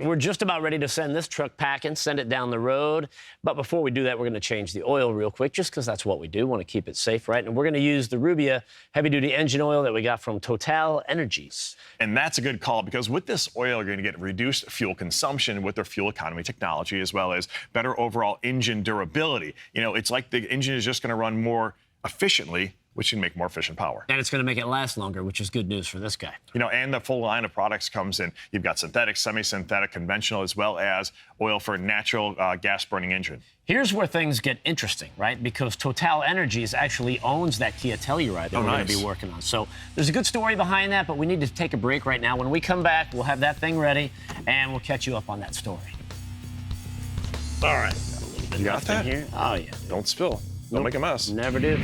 We're just about ready to send this truck packing, send it down the road. But before we do that, we're going to change the oil real quick, just because that's what we do. Want to keep it safe, right? And we're going to use the Rubia heavy-duty engine oil that we got from TotalEnergies. And that's a good call, because with this oil, you're going to get reduced fuel consumption with their fuel economy technology, as well as better overall engine durability. You know, it's like the engine is just going to run more efficiently, which can make more efficient power. And it's going to make it last longer, which is good news for this guy. You know, and the full line of products comes in. You've got synthetic, semi-synthetic, conventional, as well as oil for natural gas-burning engine. Here's where things get interesting, right? Because TotalEnergies actually owns that Kia Telluride that we're going to be working on. So there's a good story behind that, but we need to take a break right now. When we come back, we'll have that thing ready, and we'll catch you up on that story. All right. Got a little bit you got that? here. Oh, yeah. Don't spill. Don't make a mess. Never do.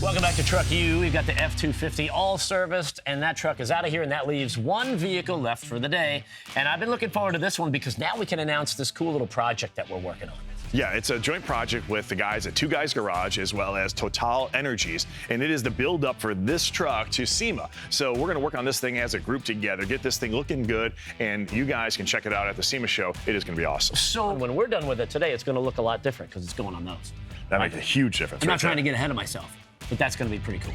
Welcome back to Truck U. We've got the F250 all serviced, and that truck is out of here, and that leaves one vehicle left for the day. And I've been looking forward to this one because now we can announce this cool little project that we're working on. Yeah, it's a joint project with the guys at Two Guys Garage, as well as TotalEnergies, and it is the build-up for this truck to SEMA. So we're going to work on this thing as a group together, get this thing looking good, and you guys can check it out at the SEMA show. It is going to be awesome. So when we're done with it today, it's going to look a lot different because it's going on those. That makes a huge difference. I'm not trying to get ahead of myself, but that's going to be pretty cool.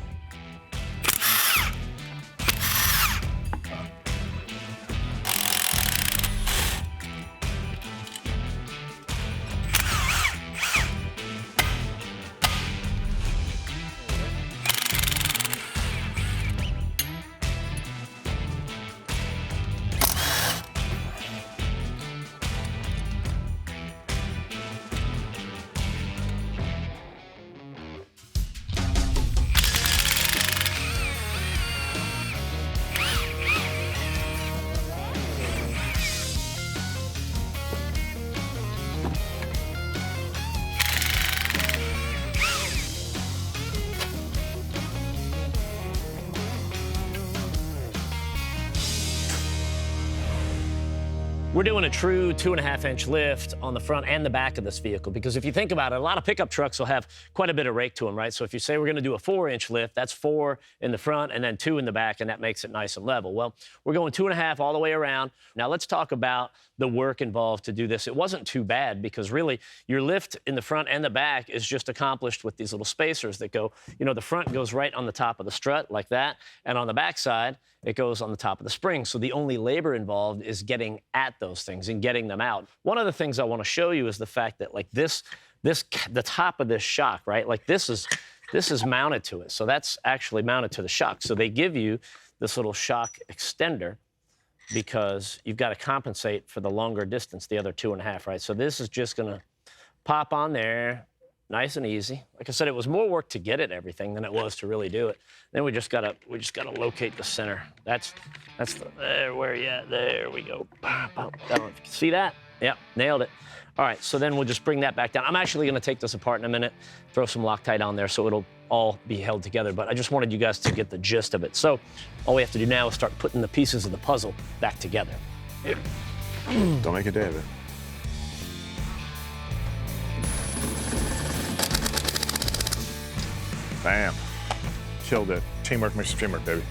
We're doing a true 2.5-inch lift on the front and the back of this vehicle because if you think about it, a lot of pickup trucks will have quite a bit of rake to them, right? So if you say we're going to do a 4-inch lift, that's 4 in the front and then 2 in the back, and that makes it nice and level. Well, we're going 2.5 all the way around. Now let's talk about the work involved to do this. It wasn't too bad because really your lift in the front and the back is just accomplished with these little spacers that go, you know, the front goes right on the top of the strut like that, and on the back side, it goes on the top of the spring. So the only labor involved is getting at those things and getting them out. One of the things I want to show you is the fact that like the top of this shock, right? Like this is mounted to it. So that's actually mounted to the shock. So they give you this little shock extender because you've got to compensate for the longer distance, the other 2.5, right? So this is just going to pop on there, nice and easy. Like I said, it was more work to get it everything than it was to really do it. Then we just gotta locate the center. There, where are you at? There we go. I don't know if you can see that. Yep, nailed it. All right, so then we'll just bring that back down. I'm actually gonna take this apart in a minute, throw some Loctite on there so it'll all be held together, but I just wanted you guys to get the gist of it. So all we have to do now is start putting the pieces of the puzzle back together. Don't make a day of it. Bam. Killed it. Teamwork makes the dream work, baby.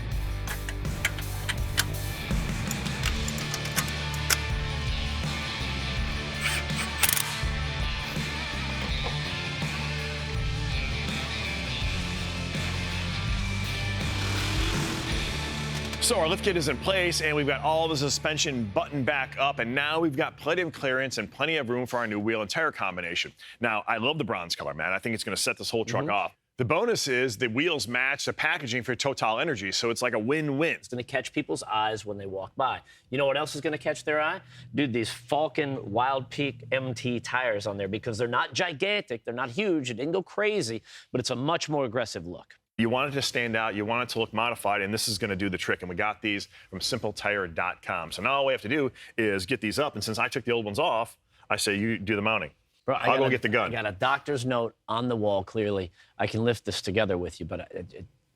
So our lift kit is in place, and we've got all the suspension buttoned back up, and now we've got plenty of clearance and plenty of room for our new wheel and tire combination. Now, I love the bronze color, man. I think it's going to set this whole truck off. The bonus is the wheels match the packaging for TotalEnergies, so it's like a win-win. It's going to catch people's eyes when they walk by. You know what else is going to catch their eye? Dude, these Falcon Wild Peak MT tires on there because they're not gigantic, they're not huge, it didn't go crazy, but it's a much more aggressive look. You want it to stand out, you want it to look modified, and this is going to do the trick. And we got these from SimpleTire.com. So now all we have to do is get these up, and since I took the old ones off, I say you do the mounting. Bro, I'll go get the gun. I got a doctor's note on the wall, clearly. I can lift this together with you, but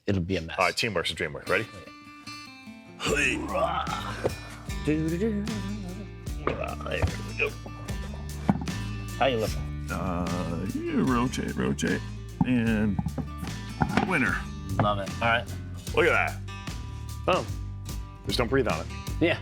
it'll be a mess. All right, teamwork's a dreamwork. Ready? There we go. How you looking? You rotate, and winner. Love it. All right. Look at that. Boom. Just don't breathe on it. Yeah.